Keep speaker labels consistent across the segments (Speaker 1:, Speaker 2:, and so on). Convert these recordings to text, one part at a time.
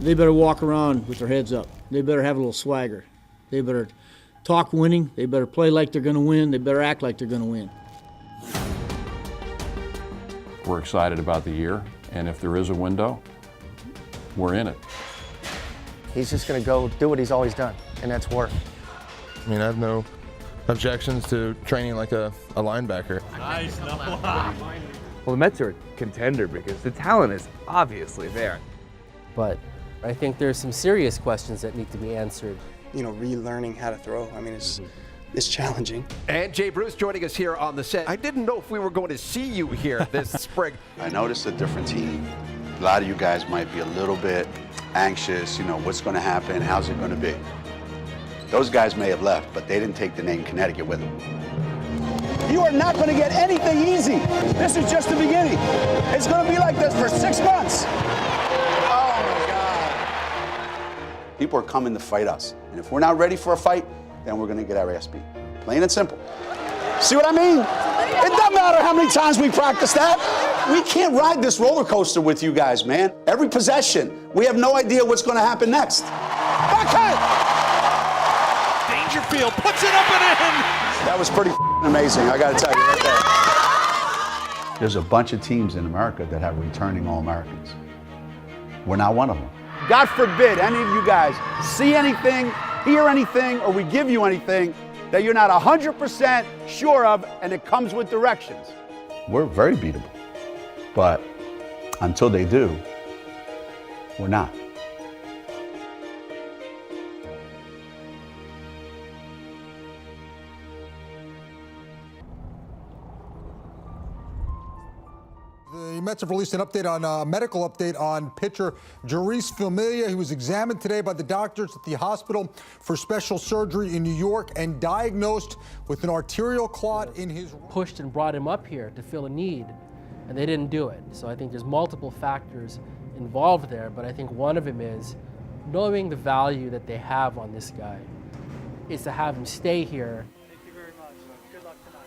Speaker 1: they better walk around with their heads up. They better have a little swagger. They better talk winning. They better play like they're going to win. They better act like they're going to win.
Speaker 2: We're excited about the year, and if there is a window, we're in it.
Speaker 3: He's just going to go do what he's always done, and that's work.
Speaker 4: I mean, I have no objections to training like a linebacker.
Speaker 5: Nice. Well, the Mets are a contender because the talent is obviously there.
Speaker 6: But I think there's some serious questions that need to be answered.
Speaker 7: You know, relearning how to throw. I mean, it's challenging.
Speaker 8: And Jay Bruce joining us here on the set. I didn't know if we were going to see you here this spring.
Speaker 9: I noticed a different team. A lot of you guys might be a little bit anxious, you know, what's going to happen, how's it going to be? Those guys may have left, but they didn't take the name Connecticut with them.
Speaker 10: You are not going to get anything easy. This is just the beginning. It's going to be like this for 6 months.
Speaker 9: Oh my God. People are coming to fight us. And if we're not ready for a fight, then we're going to get our ass beat. Plain and simple.
Speaker 10: See what I mean? It doesn't matter how many times we practice that.
Speaker 9: We can't ride this roller coaster with you guys, man. Every possession, we have no idea what's going to happen next.
Speaker 10: Backhand!
Speaker 8: Dangerfield puts it up and in.
Speaker 9: That was pretty amazing, I got to tell you right there. There's a bunch of teams in America that have returning All-Americans. We're not one of them.
Speaker 10: God forbid any of you guys see anything, hear anything, or we give you anything that you're not 100% sure of, and it comes with directions.
Speaker 9: We're very beatable. But until they do, we're not.
Speaker 11: The Mets have released an update on a medical update on pitcher Jeurys Familia. He was examined today by the doctors at the hospital for special surgery in New York and diagnosed with an arterial clot in his...
Speaker 6: Pushed and brought him up here to fill a need, and they didn't do it. So I think there's multiple factors involved there, but I think one of them is knowing the value that they have on this guy is to have him stay here.
Speaker 12: Thank you very much. Good luck tonight.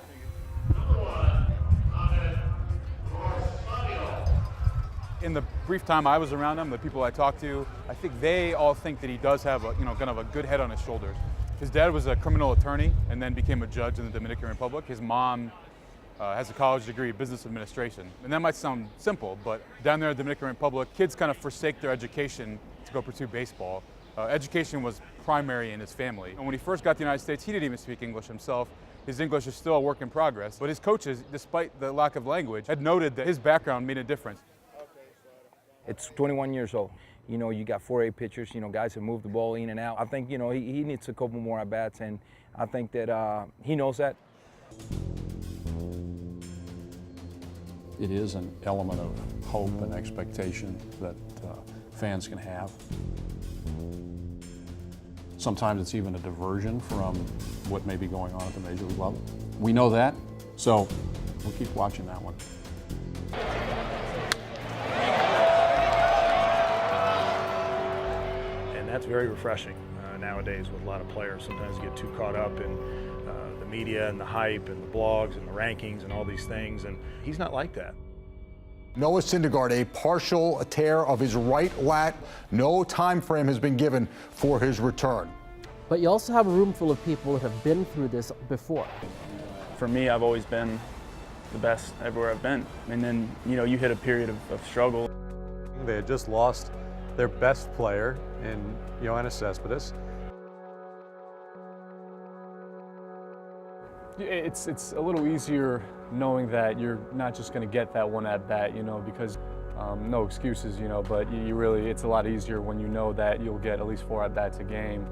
Speaker 13: In the brief time I was around him, the people I talked to, I think they all think that he does have a, kind of a good head on his shoulders. His dad was a criminal attorney and then became a judge in the Dominican Republic. His mom has a college degree in business administration. And that might sound simple, but down there in the Dominican Republic, kids kind of forsake their education to go pursue baseball. Education was primary in his family. And when he first got to the United States, he didn't even speak English himself. His English is still a work in progress, but his coaches, despite the lack of language, had noted that his background made a difference.
Speaker 14: It's 21 years old. You know, you got 4A pitchers, guys have moved the ball in and out. I think, he needs a couple more at-bats, and I think that he knows that.
Speaker 2: It is an element of hope and expectation that fans can have. Sometimes it's even a diversion from what may be going on at the major league level. We know that, so we'll keep watching that one.
Speaker 15: That's very refreshing nowadays with a lot of players. Sometimes get too caught up in the media and the hype and the blogs and the rankings and all these things, and he's not like that.
Speaker 11: Noah Syndergaard, a partial tear of his right lat. No time frame has been given for his return.
Speaker 6: But you also have a room full of people that have been through this before.
Speaker 16: For me, I've always been the best everywhere I've been. And then, you hit a period of struggle.
Speaker 13: They had just lost their best player in Yoenis Cespedes. It's a little easier knowing that you're not just going to get that one at bat, because no excuses, but it's a lot easier when you know that you'll get at least 4 at bats a game.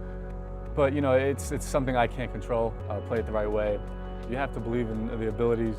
Speaker 13: But it's something I can't control. Play it the right way. You have to believe in the abilities.